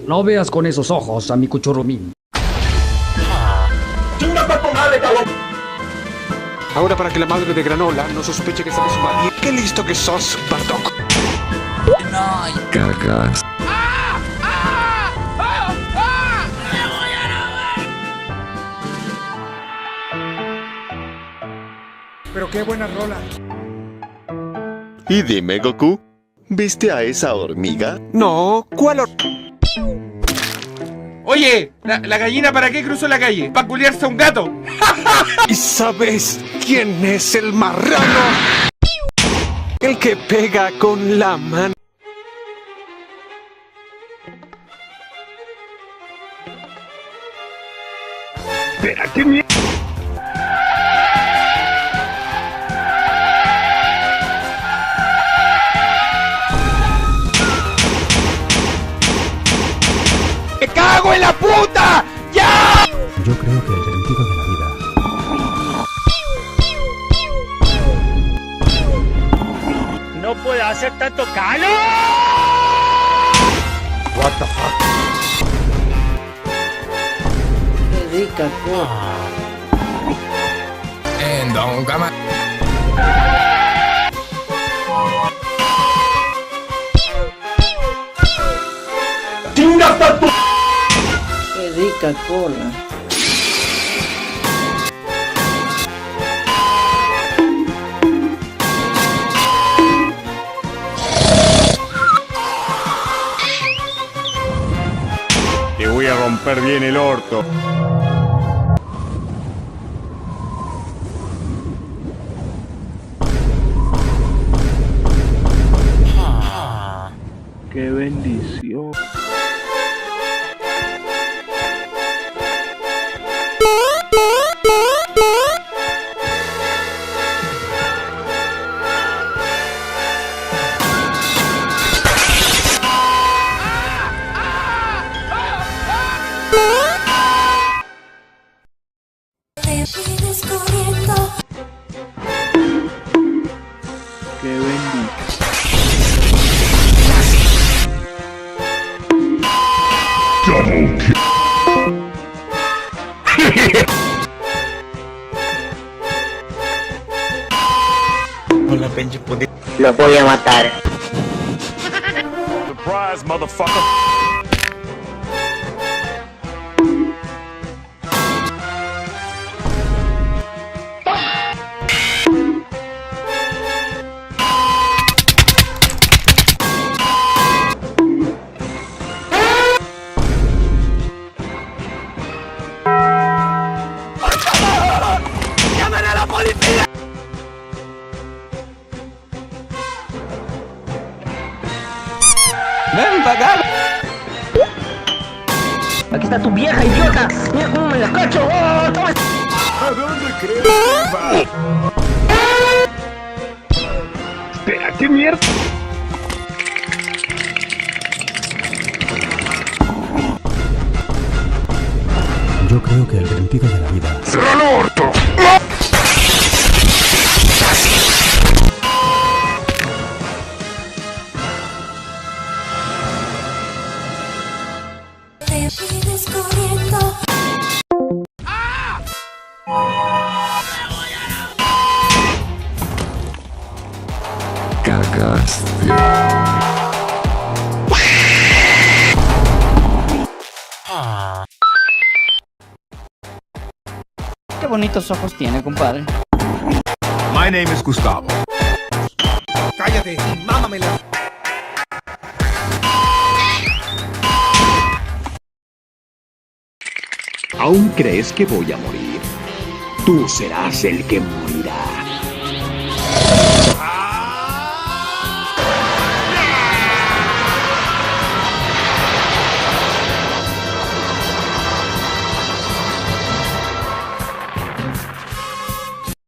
No veas con esos ojos a mi cuchurrumín. Ahora para que la madre de Granola no sospeche que estamos mal. ¡Qué listo que sos, Bartok! No, cagas. Pero qué buena rola. Y dime, Goku, ¿viste a esa hormiga? No, ¿cuál Oye, ¿la gallina para qué cruzó la calle? ¿Para culiarse a un gato? ¿Y sabes quién es el marrano? El que pega con la mano. Espera, ¿qué mierda? ¡Me cago en la puta! ¡Ya! Yo creo que el sentido de la vida ¡No puede hacer tanto calor! What the fuck. Qué rica cosa. Qué rica cola. Te voy a romper bien el orto. Qué bendición. Qué bendición. Hola, pinche puti. Lo voy a matar. Surprise, motherfucker. ¡Llamen a la policía! ¡Ven para acá! Aquí está tu vieja, idiota. Mira cómo me la cacho. ¡Oh, toma! ¿A dónde crees que va? Espera, ¿qué mierda? Yo creo que el sentido de la vida ¡Cierra el orto! Cagaste. Qué bonitos ojos tiene, compadre. My name is Gustavo. Cállate y mámamela. ¿Aún crees que voy a morir? Tú serás el que morirá.